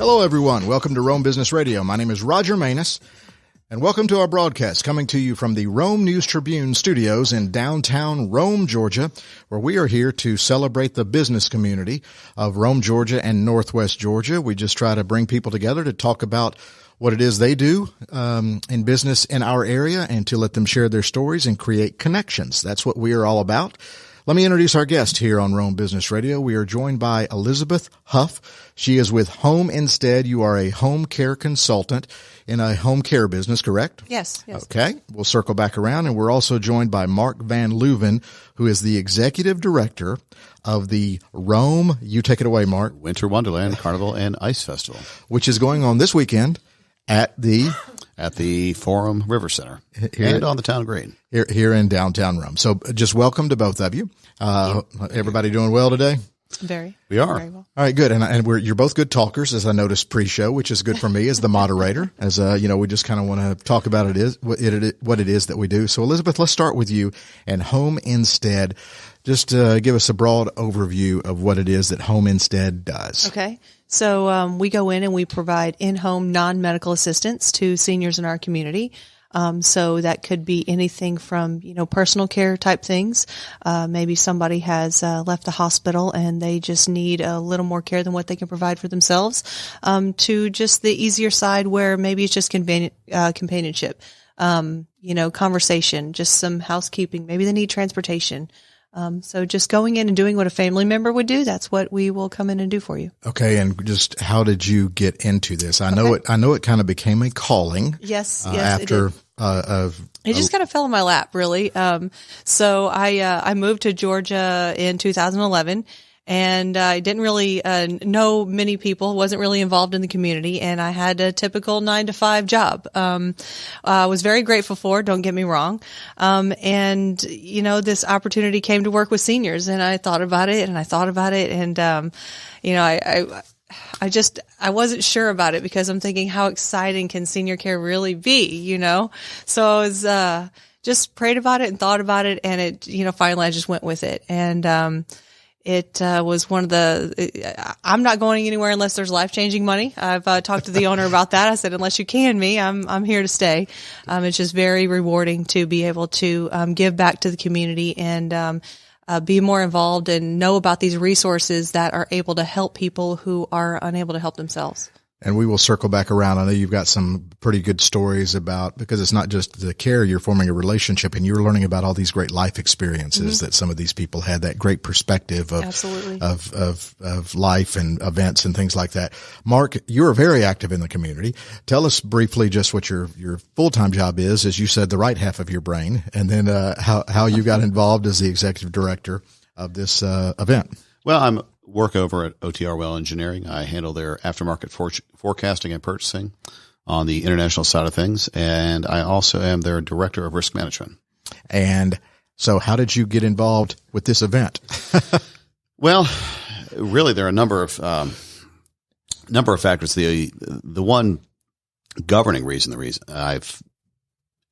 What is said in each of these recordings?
Hello, everyone. Welcome to Rome Business Radio. My name is Roger Manus, and welcome to our broadcast coming to you from the Rome News Tribune studios in downtown Rome, Georgia, where we are here to celebrate the business community of Rome, Georgia, and Northwest Georgia. We just try to bring people together to talk about what it is they do in business in our area and to let them share their stories and create connections. That's what we are all about. Let me introduce our guest here on Rome Business Radio. We are joined by Elizabeth Huff. She is with Home Instead. You are a home care consultant in a home care business, correct? Yes. Okay. We'll circle back around. And we're also joined by Mark Van Leuven, who is the executive director of the Rome, you take it away, Mark. Winter Wonderland Carnival and Ice Festival, which is going on this weekend at the Forum River Center and on the town green here in downtown Rome. So just welcome to both of you. Everybody doing well today? Very. We are. Very well. All right, good. And you're both good talkers, as I noticed pre-show, which is good for me as the moderator, as we just kind of want to talk about what it is that we do. So Elizabeth, let's start with you and Home Instead. Just give us a broad overview of what it is that Home Instead does. Okay. So we go in and we provide in-home non-medical assistance to seniors in our community. So that could be anything from, personal care type things. Maybe somebody has left the hospital and they just need a little more care than what they can provide for themselves, to just the easier side where maybe it's just companionship, conversation, just some housekeeping. Maybe they need transportation. So just going in and doing what a family member would do, that's what we will come in and do for you. Okay. And just how did you get into this? I know it kind of became a calling. Yes. After, it just kind of fell in my lap, really. So I moved to Georgia in 2011. And I didn't really know many people, wasn't really involved in the community, and I had a typical 9-to-5 job. I was very grateful for it, don't get me wrong. And this opportunity came to work with seniors, and I thought about it, and I wasn't sure about it because I'm thinking, how exciting can senior care really be, So I was just prayed about it and thought about it, and it, finally I just went with it. And it was one of I'm not going anywhere unless there's life-changing money. I've talked to the owner about that. I said, unless you can me, I'm here to stay. It's just very rewarding to be able to give back to the community and be more involved and know about these resources that are able to help people who are unable to help themselves. And we will circle back around. I know you've got some pretty good stories because it's not just the care, you're forming a relationship and you're learning about all these great life experiences that some of these people had, that great perspective of life and events and things like that. Mark, you're very active in the community. Tell us briefly just what your full-time job is, as you said, the right half of your brain, and then how you got involved as the executive director of this event. Well, I'm work over at OTR Well Engineering. I handle their aftermarket forecasting and purchasing on the international side of things, and I also am their director of risk management. And so how did you get involved with this event? Well, really, there are a number of factors. The one governing reason, the reason I've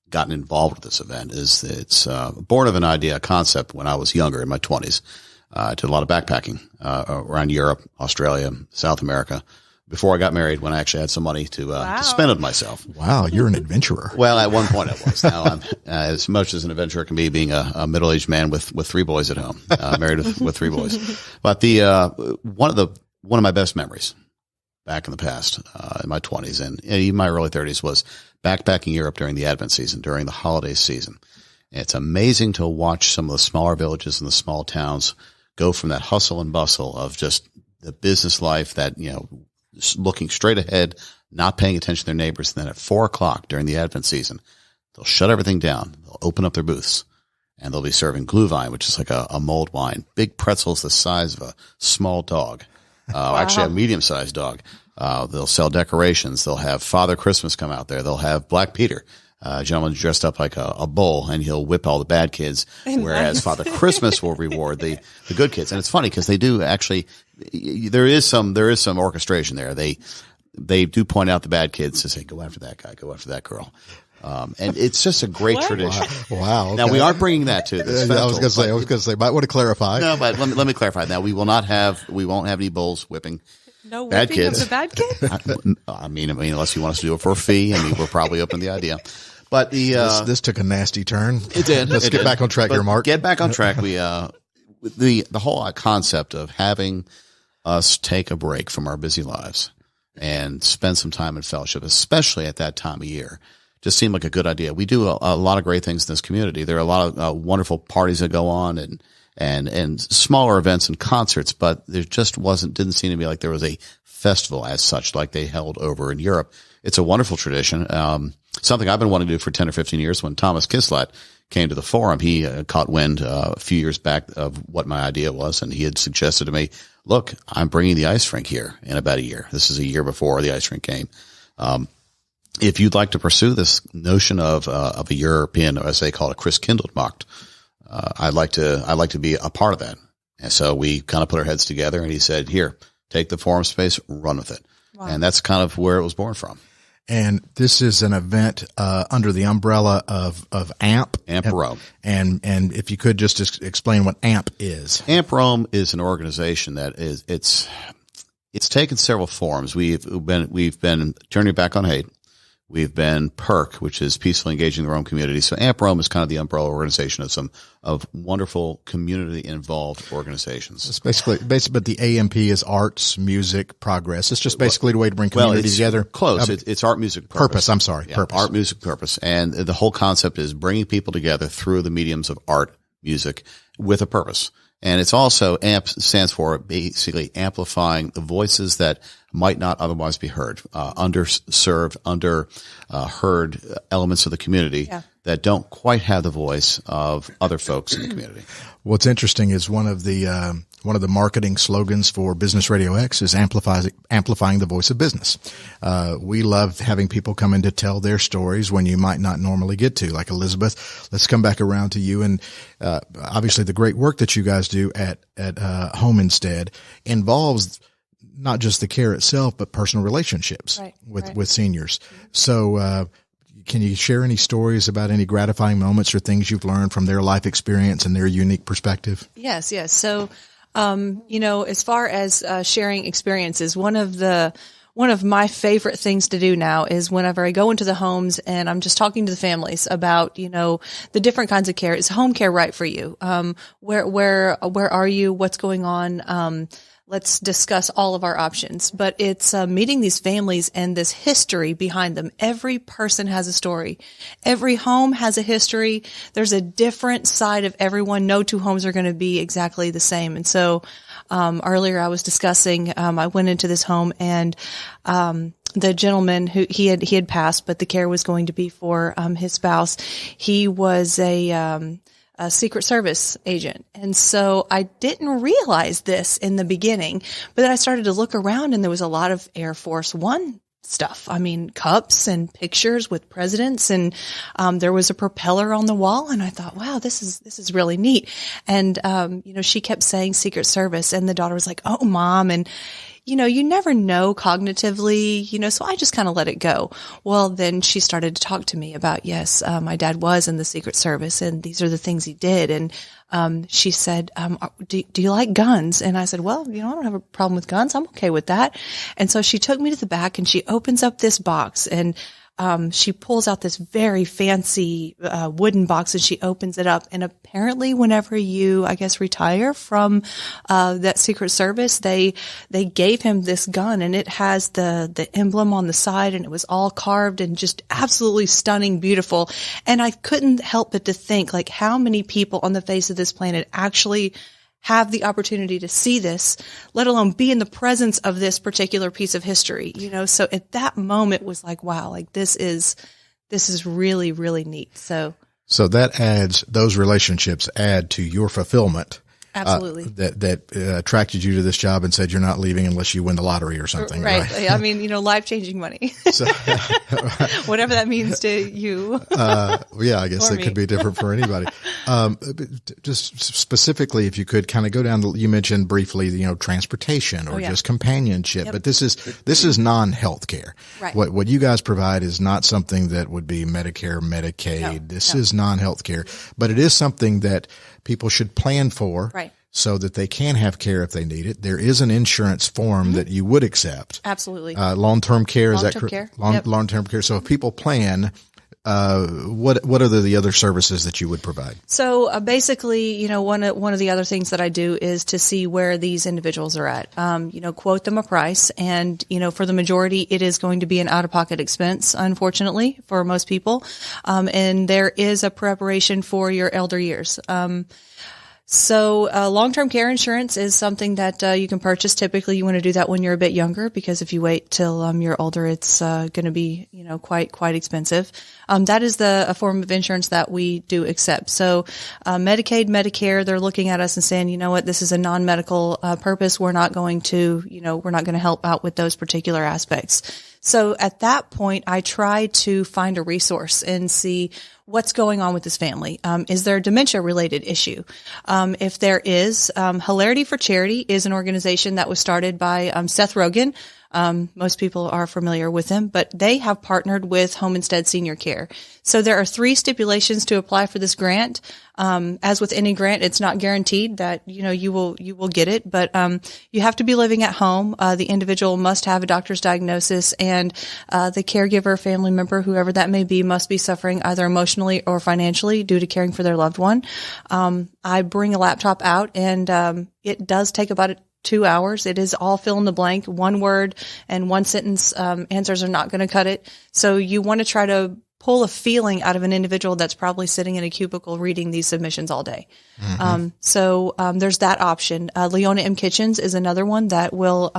gotten involved with this event is it's born of an idea, a concept when I was younger in my 20s. I did a lot of backpacking around Europe, Australia, South America before I got married, when I actually had some money to spend on myself. Wow, you're an adventurer. Well, at one point I was. Now I'm as much as an adventurer can be, being a middle-aged man with 3 boys at home, married with 3 boys. But one of my best memories back in the past, in my 20s and even my early 30s, was backpacking Europe during the Advent season, during the holiday season. And it's amazing to watch some of the smaller villages and the small towns go from that hustle and bustle of just the business life that, looking straight ahead, not paying attention to their neighbors. And then at 4:00 during the Advent season, they'll shut everything down. They'll open up their booths and they'll be serving Leuven, which is like a mulled wine, big pretzels the size of a small dog, actually a medium-sized dog. They'll sell decorations. They'll have Father Christmas come out there. They'll have Black Peter. A gentleman dressed up like a bull, and he'll whip all the bad kids, whereas Father Christmas will reward the good kids. And it's funny because they do actually, there is some orchestration there. They do point out the bad kids to say, go after that guy, go after that girl. And it's just a great tradition. Wow. Okay. Now we are bringing that to this festival. I was going to say, might want to clarify. No, but let me clarify. Now we won't have any bulls whipping No bad whipping kids. of the bad kids? I mean, unless you want us to do it for a fee, we're probably open to the idea. But this took a nasty turn. It did. Let's get back on track here, Mark. Get back on track. We the whole concept of having us take a break from our busy lives and spend some time in fellowship, especially at that time of year, just seemed like a good idea. We do a lot of great things in this community. There are a lot of wonderful parties that go on and smaller events and concerts, but there just didn't seem to be like there was a festival as such like they held over in Europe. It's a wonderful tradition. Something I've been wanting to do for 10 or 15 years. When Thomas Kislat came to the forum, he caught wind a few years back of what my idea was, and he had suggested to me, look, I'm bringing the ice rink here in about a year. This is a year before the ice rink came. If you'd like to pursue this notion of a European, or as they call it, Chris Kindledmarkt, I'd like to be a part of that. And so we kind of put our heads together, and he said, here, take the forum space, run with it. Wow. And that's kind of where it was born from. And this is an event under the umbrella of AMP. AMP Rome. And if you could just explain what AMP is. AMP Rome is an organization that it's taken several forms. We've been Turning Back on Hate. We've been PERC, which is Peacefully Engaging the Rome Community. So AMP Rome is kind of the umbrella organization of wonderful community-involved organizations. It's basically, but the AMP is arts, music, progress. It's just basically the way to bring community together. Close. It's art, music, purpose. I'm sorry. Yeah, purpose. Art, music, purpose. And the whole concept is bringing people together through the mediums of art, music, with a purpose. And it's also AMP stands for basically amplifying the voices that might not otherwise be heard, underserved, heard elements of the community that don't quite have the voice of other folks in the community. What's interesting is one of the marketing slogans for Business Radio X is amplifying the voice of business. We love having people come in to tell their stories when you might not normally get to, like Elizabeth. Let's come back around to you. And obviously the great work that you guys do at Home Instead involves not just the care itself, but personal relationships with seniors. So can you share any stories about any gratifying moments or things you've learned from their life experience and their unique perspective? Yes. So as far as sharing experiences, one of my favorite things to do now is whenever I go into the homes and I'm just talking to the families about, the different kinds of care. Is home care right for you? Where are you? What's going on? Let's discuss all of our options. But it's meeting these families and this history behind them. Every person has a story. Every home has a history. There's a different side of everyone. No two homes are going to be exactly the same. And so earlier I was discussing, I went into this home and the gentleman who he had passed, but the care was going to be for his spouse. He was a Secret Service agent. And so I didn't realize this in the beginning, but then I started to look around and there was a lot of Air Force One stuff. I mean, cups and pictures with presidents, and there was a propeller on the wall, and I thought, wow, this is really neat. And she kept saying Secret Service, and the daughter was like, "Oh, Mom," and you never know cognitively, so I just kind of let it go. Well, then she started to talk to me about, yes, my dad was in the Secret Service and these are the things he did. And she said, do you like guns? And I said, well, I don't have a problem with guns. I'm okay with that. And so she took me to the back and she opens up this box and she pulls out this very fancy wooden box and she opens it up. And apparently whenever you, I guess, retire from that Secret Service, they gave him this gun, and it has the emblem on the side, and it was all carved and just absolutely stunning, beautiful. And I couldn't help but to think, like, how many people on the face of this planet actually have the opportunity to see this, let alone be in the presence of this particular piece of history, So at that moment was like, wow, like this is really, really neat. So those relationships add to your fulfillment. Absolutely. That attracted you to this job and said you're not leaving unless you win the lottery or something. Right. I mean, life-changing money. So, whatever that means to you. I guess it could be different for anybody. Just specifically, if you could kind of go down you mentioned briefly, transportation or just companionship, but this is non-health care. Right. What you guys provide is not something that would be Medicare, Medicaid. This is non-health care, but it is something that people should plan for. Right. so that they can have care if they need it. There is an insurance form that you would accept. Absolutely. Long-term care, is that Long-term correct? care. Yep. Long-term care. So if people plan, what are the other services that you would provide? So basically, one of the other things that I do is to see where these individuals are at. Quote them a price, and for the majority, it is going to be an out-of-pocket expense, unfortunately, for most people. And there is a preparation for your elder years. So long-term care insurance is something that you can purchase. Typically, you want to do that when you're a bit younger, because if you wait till you're older, it's going to be quite expensive. That is a form of insurance that we do accept. So Medicaid, Medicare, they're looking at us and saying, you know what, this is a non-medical purpose. We're not going to help out with those particular aspects. So at that point, I try to find a resource and see what's going on with this family. Is there a dementia-related issue? If there is, Hilarity for Charity is an organization that was started by Seth Rogen. Most people are familiar with him, but they have partnered with Home Instead Senior Care. So there are 3 stipulations to apply for this grant. As with any grant, it's not guaranteed that, you will get it, but, you have to be living at home. The individual must have a doctor's diagnosis, and, the caregiver, family member, whoever that may be, must be suffering either emotionally or financially due to caring for their loved one. I bring a laptop out, and, it does take about 2 hours. It is all fill in the blank, 1 word and 1 sentence. Answers are not going to cut it. So you want to try to pull a feeling out of an individual that's probably sitting in a cubicle reading these submissions all day. Mm-hmm. So there's that option. Leona M. Kitchens is another one that will,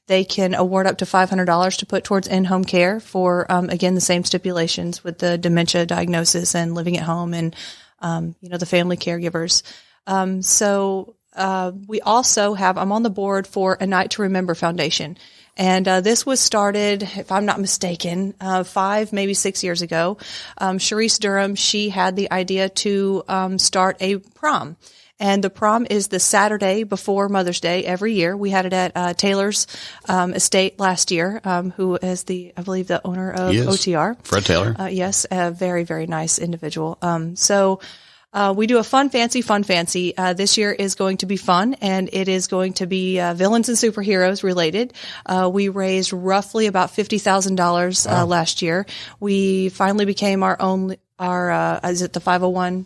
they can award up to $500 to put towards in-home care for, again, the same stipulations with the dementia diagnosis and living at home and, the family caregivers. We also have, I'm on the board for A Night to Remember Foundation. And this was started, if I'm not mistaken, 5, maybe 6 years ago. Sharice Durham, she had the idea to start a prom. And the prom is the Saturday before Mother's Day every year. We had it at Taylor's estate last year, who is I believe, the owner of OTR. Fred Taylor. Yes, a very, very nice individual. We do a fun fancy. This year is going to be fun, and it is going to be villains and superheroes related. We raised roughly about $50,000 last year. We finally became our is it the 501c3?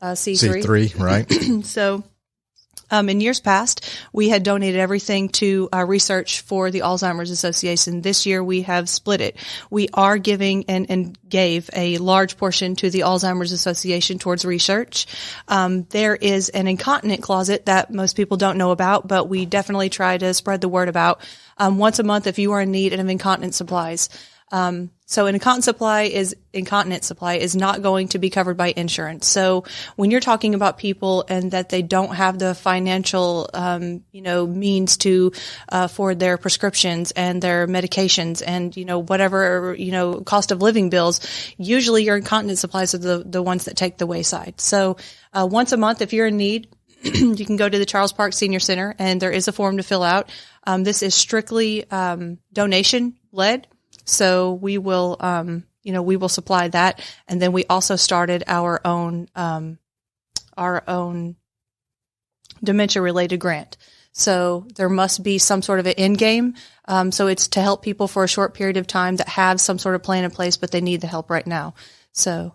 C3, right? So. In years past, we had donated everything to research for the Alzheimer's Association. This year, we have split it. We are giving and gave a large portion to the Alzheimer's Association towards research. There is an incontinent closet that most people don't know about, but we definitely try to spread the word about once a month if you are in need of incontinent supplies. So an incontinent supply is not going to be covered by insurance. So when you're talking about people and that they don't have the financial, means to afford their prescriptions and their medications and, whatever, cost of living bills, usually your incontinent supplies are the ones that take the wayside. So, once a month, if you're in need, you can go to the Charles Park Senior Center and there is a form to fill out. This is strictly, donation led. So we will, we will supply that. And then we also started our own dementia related grant. So there must be some sort of an end game. So it's to help people for a short period of time that have some sort of plan in place, but they need the help right now. So.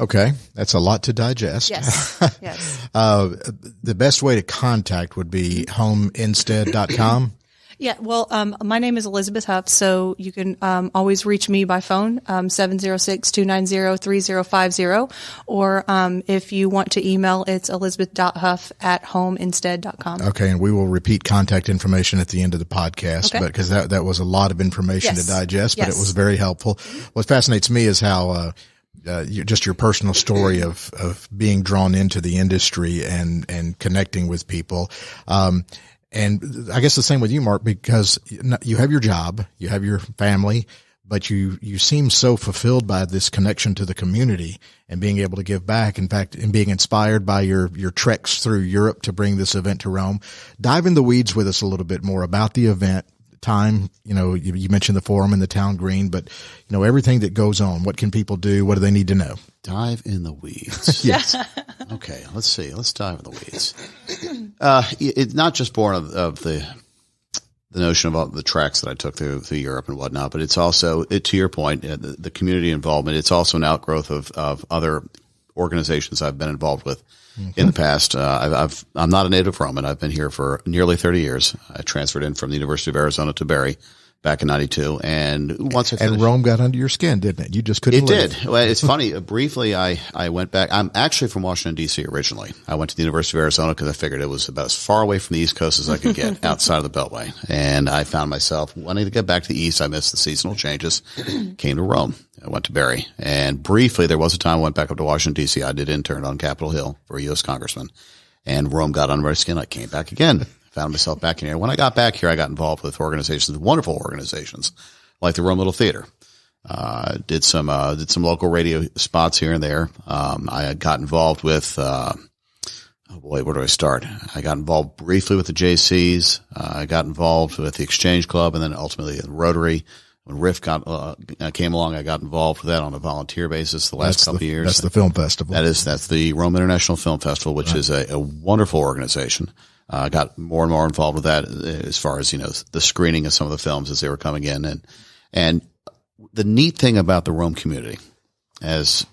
Okay. That's a lot to digest. Yes. Yes. The best way to contact would be homeinstead.com. Yeah, well, my name is Elizabeth Huff, so you can always reach me by phone, 706-290-3050, or if you want to email, it's elizabeth.huff@homeinstead.com. Okay, and we will repeat contact information at the end of the podcast, but because that was a lot of information to digest, but it was very helpful. What fascinates me is how just your personal story of being drawn into the industry and connecting with people. And I guess the same with you, Mark, because you have your job, you have your family, but you seem so fulfilled by this connection to the community and being able to give back. In fact, and being inspired by your treks through Europe to bring this event to Rome. Dive in the weeds with us a little bit more about the event. time? You mentioned the forum and the town green, but everything that goes on. What can people do? What do they need to know? Dive in the weeds. Yes. Okay, let's see. Let's dive in the weeds. It's not just born of the notion of the tracks that I took through Europe and whatnot, but it's also, to your point, the community involvement. It's also an outgrowth of other organizations I've been involved with in the past. I'm not a native Roman. I've been here for nearly 30 years. I transferred in from the University of Arizona to Barry back in '92, and once I finished, and Rome got under your skin, didn't it? You just couldn't. It live. did. Well, it's funny. Briefly, I went back. I'm actually from Washington D.C. originally. I went to the University of Arizona because I figured it was about as far away from the East Coast as I could get outside of the Beltway, and I found myself wanting to get back to the East. I missed the seasonal changes. Came to Rome. I went to Barry, and briefly there was a time I went back up to Washington D.C. I did intern on Capitol Hill for a U.S. congressman, and Rome got under my skin. I came back again. Found myself back in here. When I got back here, I got involved with organizations, wonderful organizations, like the Rome Little Theater. Did some local radio spots here and there. I got involved with, oh boy, where do I start? I got involved briefly with the JCs. I got involved with the Exchange Club, and then ultimately the Rotary. When Riff came along, I got involved with that on a volunteer basis the last couple of years. That's the film festival. That's the Rome International Film Festival, which is a wonderful organization. Got more and more involved with that as far as, the screening of some of the films as they were coming in. And the neat thing about the Rome community, as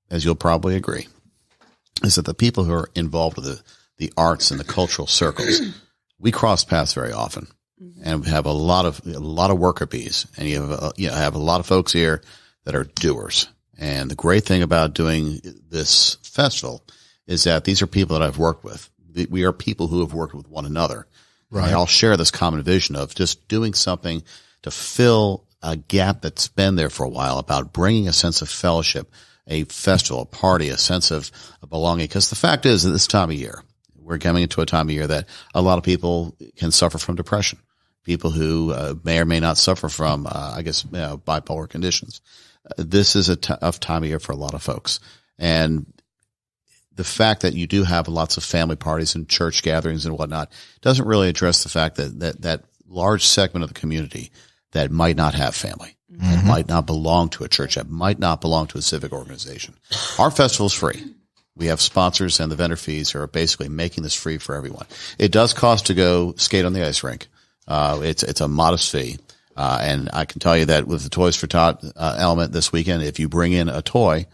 you'll probably agree, is that the people who are involved with the arts and the cultural circles, we cross paths very often, and we have a lot of worker bees, and you have a lot of folks here that are doers. And the great thing about doing this festival is that these are people that I've worked with. We are people who have worked with one another. Right. They all share this common vision of just doing something to fill a gap that's been there for a while, about bringing a sense of fellowship, a festival, a party, a sense of belonging. Because the fact is, at this time of year, we're coming into a time of year that a lot of people can suffer from depression. People who may or may not suffer from, bipolar conditions. This is a tough time of year for a lot of folks. And the fact that you do have lots of family parties and church gatherings and whatnot doesn't really address the fact that large segment of the community that might not have family, that might not belong to a church, that might not belong to a civic organization. Our festival is free. We have sponsors, and the vendor fees are basically making this free for everyone. It does cost to go skate on the ice rink. It's a modest fee. And I can tell you that with the Toys for Tot element this weekend, if you bring in a toy,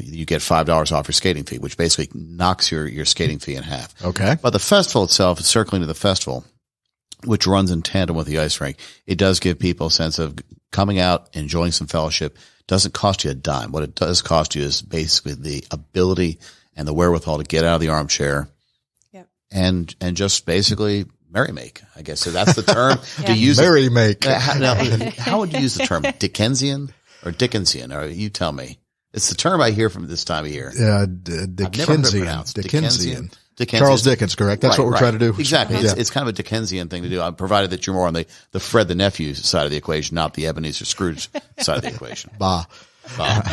you get $5 off your skating fee, which basically knocks your skating fee in half. Okay. But the festival itself, circling to the festival, which runs in tandem with the ice rink, it does give people a sense of coming out, enjoying some fellowship. Doesn't cost you a dime. What it does cost you is basically the ability and the wherewithal to get out of the armchair, and just basically merry-make, I guess. So that's the term to use. Merry-make. How would you use the term? Dickensian or Dickensian? Or you tell me. It's the term I hear from this time of year. Dickensian. Dickensian. Charles Dickens, correct? That's what we're trying to do. Exactly. It's kind of a Dickensian thing to do, provided that you're more on the Fred the Nephew side of the equation, not the Ebenezer Scrooge side of the equation. Bah.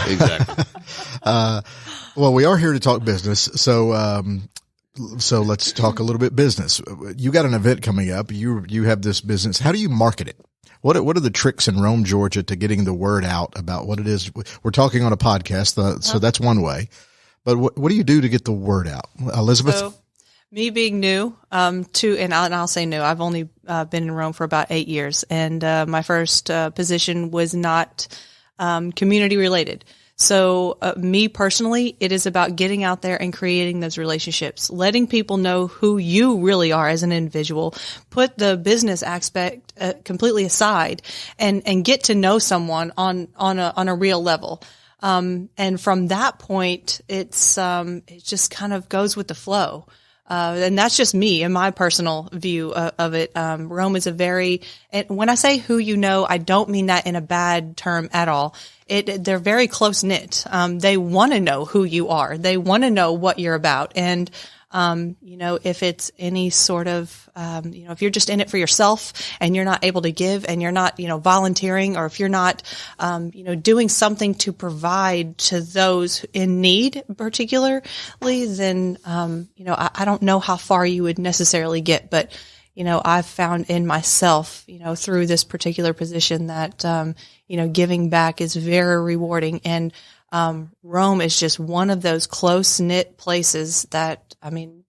Exactly. Well, we are here to talk business. So let's talk a little bit business. You got an event coming up. You have this business. How do you market it? What are the tricks in Rome, Georgia, to getting the word out about what it is? We're talking on a podcast, so that's one way. But what do you do to get the word out, Elizabeth? So, me being new, and I'll say new. I've only been in Rome for about 8 years, and my first position was not community related. So me personally, it is about getting out there and creating those relationships, letting people know who you really are as an individual, put the business aspect completely aside, and get to know someone on a real level. And from that point, it just kind of goes with the flow. And that's just me and my personal view of it. Rome is and when I say who you know, I don't mean that in a bad term at all. They're very close knit. They want to know who you are. They want to know what you're about. And, if it's any sort of, if you're just in it for yourself and you're not able to give and you're not, volunteering, or if you're not, doing something to provide to those in need particularly, then, I don't know how far you would necessarily get, but I've found in myself, through this particular position that, giving back is very rewarding. And Rome is just one of those close-knit places that,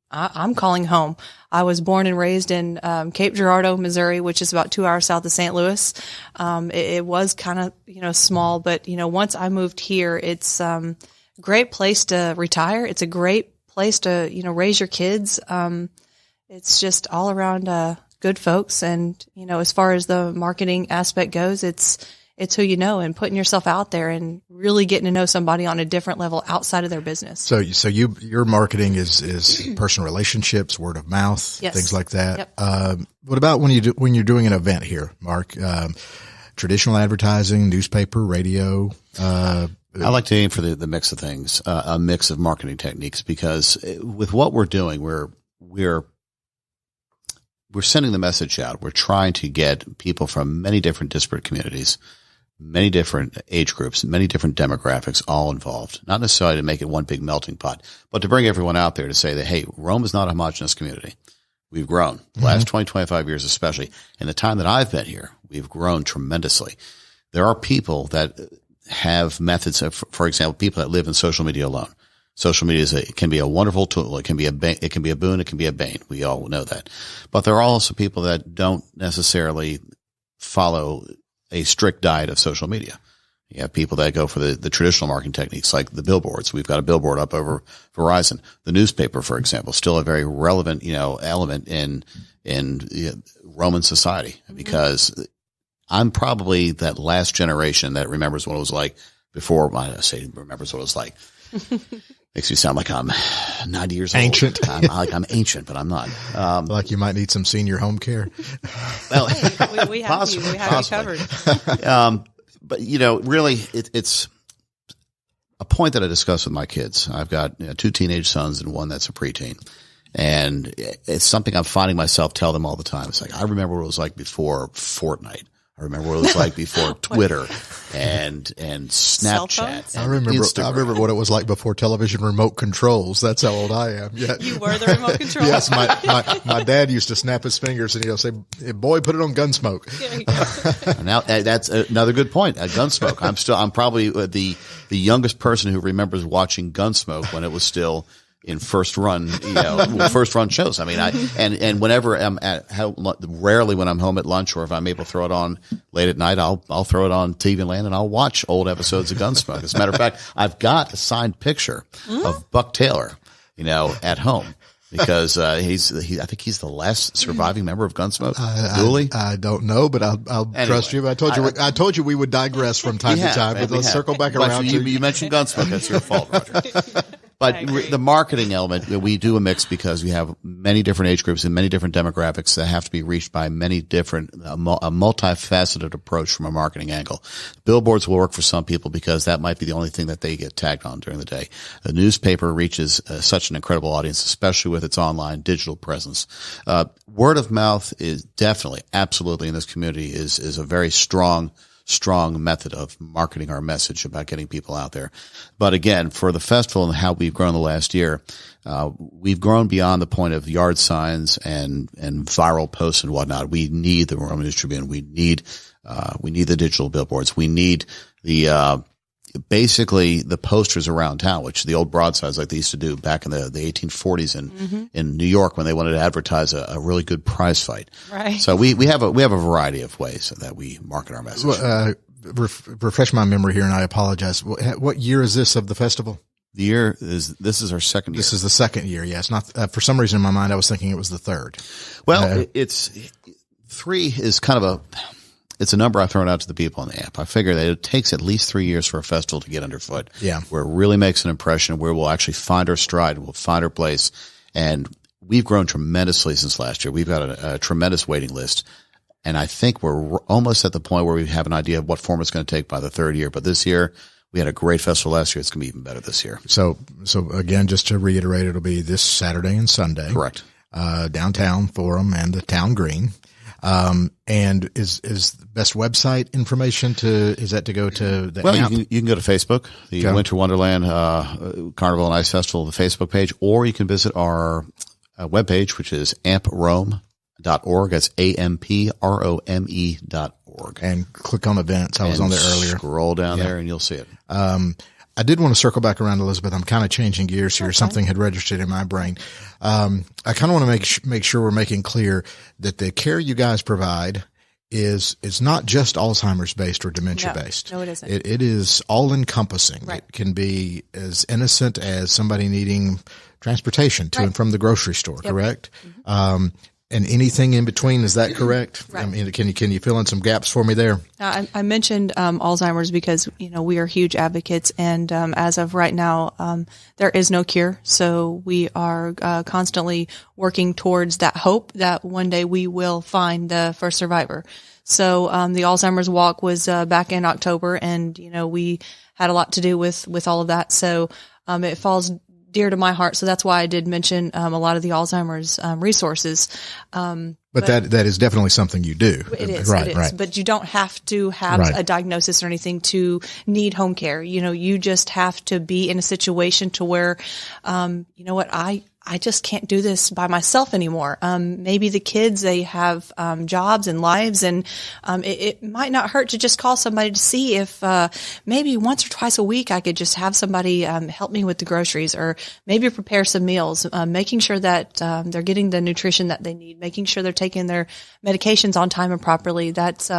I'm calling home. I was born and raised in Cape Girardeau, Missouri, which is about 2 hours south of St. Louis. It was kind of, small, but, once I moved here, it's a great place to retire. It's a great place to, raise your kids. It's just all around good folks. And, as far as the marketing aspect goes, it's who you know, and putting yourself out there and really getting to know somebody on a different level outside of their business. So your marketing is personal relationships, word of mouth, yes. Things like that. Yep. What about when you're doing an event here, Mark? Traditional advertising, newspaper, radio. I like to aim for the mix of things, a mix of marketing techniques, because with what we're doing, we're sending the message out. We're trying to get people from many different disparate communities, many different age groups, many different demographics all involved. Not necessarily to make it one big melting pot, but to bring everyone out there to say that, hey, Rome is not a homogenous community. We've grown the last 20, 25 years, especially in the time that I've been here. We've grown tremendously. There are people that have methods of, for example, people that live in social media alone. Social media can be a wonderful tool. It can be a boon. It can be a bane. We all know that. But there are also people that don't necessarily follow a strict diet of social media. You have people that go for the traditional marketing techniques, like the billboards. We've got a billboard up over Verizon. The newspaper, for example, still a very relevant, element in Roman society, because I'm probably that last generation that remembers what it was like before. I say remembers what it was like. Makes me sound like I'm 90 years old. Ancient. I'm ancient, but I'm not. Like you might need some senior home care. Well, we have you. We have you covered. But really, it's a point that I discuss with my kids. I've got 2 teenage sons and one that's a preteen, and it's something I'm finding myself tell them all the time. It's like, I remember what it was like before Fortnite. I remember what it was like before Twitter and Snapchat. I remember what it was like before television remote controls. That's how old I am. Yeah. You were the remote control. Yes, my dad used to snap his fingers and he'll say, hey, "Boy, put it on Gunsmoke." Now that's another good point. Gunsmoke. I'm probably the youngest person who remembers watching Gunsmoke when it was still in first run shows. I mean, and whenever I'm rarely when I'm home at lunch, or if I'm able to throw it on late at night, I'll throw it on TV Land and I'll watch old episodes of Gunsmoke. As a matter of fact, I've got a signed picture of Buck Taylor, at home, because I think he's the last surviving member of Gunsmoke. Dually? I don't know, but I'll trust you. I told you we would digress from time to time, but let's circle back around. You mentioned Gunsmoke. That's your fault, Roger. But the marketing element, we do a mix because we have many different age groups and many different demographics that have to be reached by many different, a multifaceted approach from a marketing angle. Billboards will work for some people because that might be the only thing that they get tagged on during the day. The newspaper reaches such an incredible audience, especially with its online digital presence. Word of mouth is definitely, absolutely in this community is a very strong method of marketing our message about getting people out there. But again, for the festival and how we've grown the last year, we've grown beyond the point of yard signs and viral posts and whatnot. We need the Roman News Tribune. We need the digital billboards. We need basically the posters around town, which the old broadsides like they used to do back in the 1840s in New York when they wanted to advertise a really good prize fight. Right. So we have a variety of ways that we market our message. Refresh my memory here, and I apologize. What year is this of the festival? This is our second year. This is the second year. Yeah. It's not, for some reason in my mind, I was thinking it was the third. Well, it's 3 is kind of it's a number I've thrown out to the people on the app. I figure that it takes at least 3 years for a festival to get underfoot. Yeah. Where it really makes an impression, where we'll actually find our stride, we'll find our place. And we've grown tremendously since last year. We've got a tremendous waiting list. And I think we're almost at the point where we have an idea of what form it's going to take by the third year. But this year, we had a great festival last year. It's going to be even better this year. So again, just to reiterate, it'll be this Saturday and Sunday. Correct. Downtown Forum and the Town Green. And is the best website information is that to go to the app? You can go to Facebook, the Winter Wonderland Carnival and Ice Festival, the Facebook page, or you can visit our webpage, which is amprome.com. AMPROME.org. That's AMPROME.org. And click on events. I was on there earlier. Scroll down there and you'll see it. I did want to circle back around, Elizabeth. I'm kind of changing gears here. Okay. Something had registered in my brain. I kind of want to make sure we're making clear that the care you guys provide is not just Alzheimer's based or dementia based. No, it isn't. It is all encompassing. Right. It can be as innocent as somebody needing transportation to and from the grocery store. Yep. Correct. Mm-hmm. And anything in between, is that correct? Right. I mean, can you fill in some gaps for me there? I mentioned Alzheimer's because we are huge advocates, and as of right now, there is no cure. So we are constantly working towards that hope that one day we will find the first survivor. So the Alzheimer's Walk was back in October, and we had a lot to do with all of that. So it falls dear to my heart. So that's why I did mention a lot of the Alzheimer's resources. But that is definitely something you do. It is. Right, it is. right. But you don't have to have a diagnosis or anything to need home care. You just have to be in a situation to where, I just can't do this by myself anymore. Maybe the kids, they have jobs and lives, and it might not hurt to just call somebody to see if maybe once or twice a week I could just have somebody help me with the groceries, or maybe prepare some meals, making sure that they're getting the nutrition that they need, making sure they're taking their medications on time and properly. That's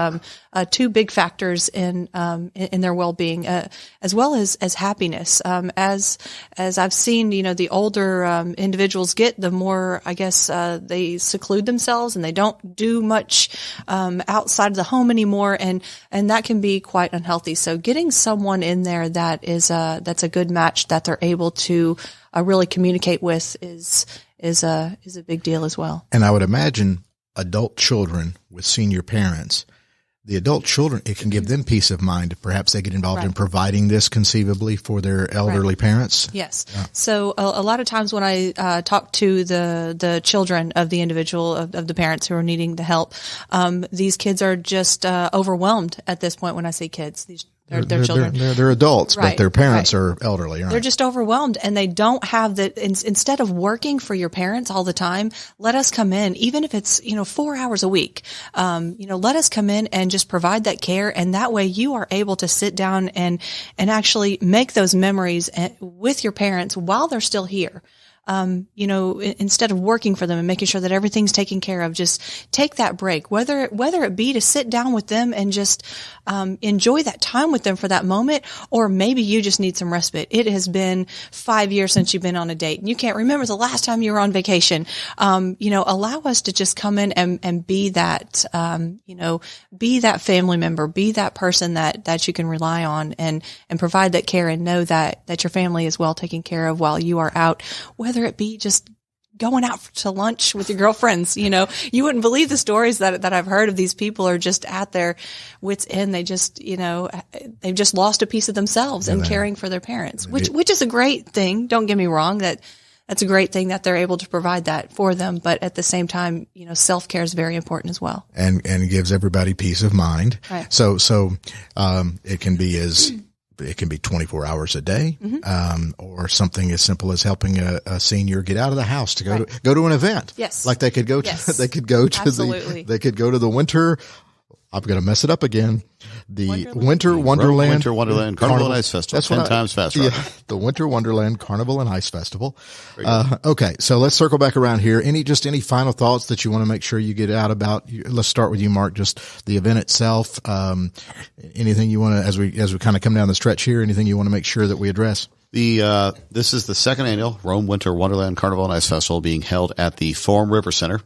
two big factors in their well-being, as well as happiness. As I've seen, the older individuals get, the more, I guess, they seclude themselves and they don't do much outside of the home anymore, and that can be quite unhealthy. So getting someone in there that's a good match, that they're able to really communicate with is a big deal as well. And I would imagine adult children with senior parents, the adult children, it can give them peace of mind. Perhaps they get involved in providing this conceivably for their elderly parents. Yes. Yeah. So a lot of times when I talk to the children of the individual, of the parents who are needing the help, these kids are just overwhelmed at this point. When I say kids, they're children. They're adults, but their parents are elderly. Right? They're just overwhelmed, and they don't have the. Instead of working for your parents all the time, let us come in, even if it's 4 hours a week. Let us come in and just provide that care, and that way you are able to sit down and actually make those memories with your parents while they're still here. Instead of working for them and making sure that everything's taken care of, just take that break, whether it be to sit down with them and just enjoy that time with them for that moment, or maybe you just need some respite. It has been 5 years since you've been on a date and you can't remember the last time you were on vacation. Allow us to just come in and be that, be that family member, be that person that you can rely on and provide that care, and know that your family is well taken care of while you are out, whether it be just going out to lunch with your girlfriends. You wouldn't believe the stories that I've heard of. These people are just at their wits' end. They just, they've just lost a piece of themselves in caring for their parents, which is a great thing. Don't get me wrong. That's a great thing that they're able to provide that for them. But at the same time, self-care is very important as well. And gives everybody peace of mind. Right. So it can be 24 hours a day, or something as simple as helping a senior get out of the house to go to an event. Yes. Like they could go to, Absolutely. they could go to the winter, I'm going to mess it up again. The Winter Wonderland Carnival and Ice Festival. That's 10 times faster. Yeah, the Winter Wonderland Carnival and Ice Festival. Okay, so let's circle back around here. Any final thoughts that you want to make sure you get out about? Let's start with you, Mark. Just the event itself. Anything you want to, as we kind of come down the stretch here, anything you want to make sure that we address? This is the second annual Rome Winter Wonderland Carnival and Ice Festival, being held at the Forum River Center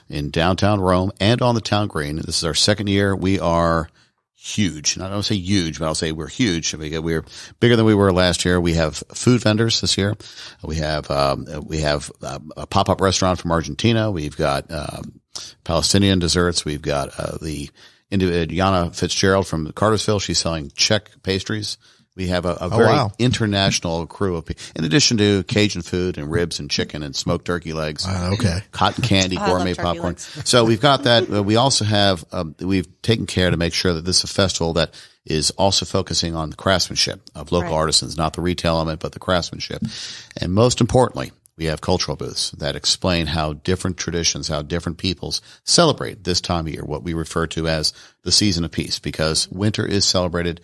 in downtown Rome and on the town green. This is our second year. We are huge. And I don't say huge, but I'll say we're huge. We're bigger than we were last year. We have food vendors this year. We have a pop-up restaurant from Argentina. We've got Palestinian desserts. We've got Yana Fitzgerald from Cartersville. She's selling Czech pastries. We have a very international crew of people, in addition to Cajun food and ribs and chicken and smoked turkey legs. Cotton candy, gourmet popcorn. So we've got that. We also have, we've taken care to make sure that this is a festival that is also focusing on the craftsmanship of local artisans, not the retail element, but the craftsmanship. And most importantly, We have cultural booths that explain how different traditions, how different peoples celebrate this time of year, what we refer to as the season of peace, because winter is celebrated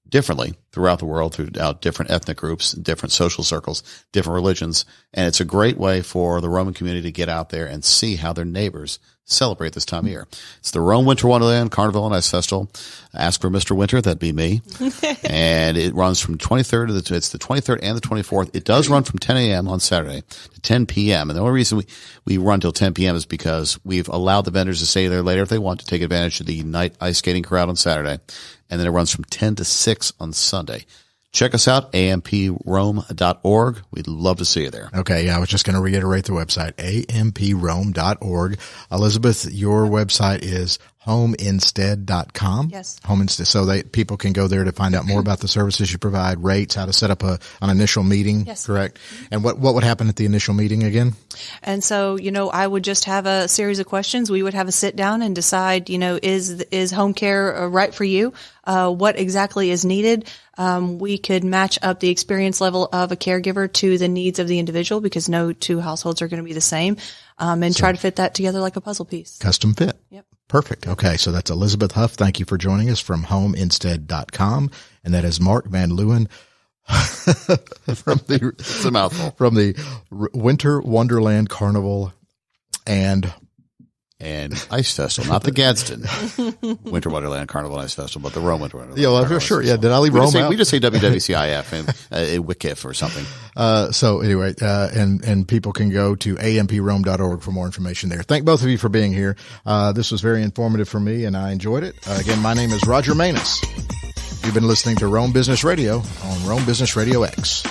differently throughout the world, throughout different ethnic groups, different social circles, different religions. And it's a great way for the Roman community to get out there and see how their neighbors celebrate this time of year. It's the Rome Winter Wonderland Carnival and Ice Festival. Ask for Mr. Winter. That'd be me. And it runs from 23rd to it's the 23rd and the 24th. It does run from 10 a.m. on Saturday to 10 p.m. And the only reason we run till 10 p.m. is because we've allowed the vendors to stay there later if they want to take advantage of the night ice skating crowd on Saturday. And then it runs from 10 to 6 on Sunday. Check us out, amprome.org. We'd love to see you there. Okay, yeah, I was just going to reiterate the website, amprome.org. Elizabeth, your website is homeinstead.com. Yes. Home Instead, so that people can go there to find out more about the services you provide, rates, how to set up an initial meeting, yes. Correct? And what would happen at the initial meeting again? And so, I would just have a series of questions. We would have a sit down and decide, is home care right for you? What exactly is needed? We could match up the experience level of a caregiver to the needs of the individual, because no two households are going to be the same, and try to fit that together like a puzzle piece. Custom fit. Yep. Perfect. Okay. So that's Elizabeth Huff. Thank you for joining us from homeinstead.com. And that is Mark Van Leuven It's a mouthful. From the Winter Wonderland Carnival and Ice Festival, not the Gadsden Winter Wonderland Carnival and Ice Festival, but the Rome Winter Wonderland. Yeah, well, sure. Yeah. Did I leave Rome out? We just say WWCIF and WICIF or something. So anyway, and people can go to amprome.org for more information there. Thank both of you for being here. This was very informative for me and I enjoyed it. Again, my name is Roger Manus. You've been listening to Rome Business Radio on Rome Business Radio X.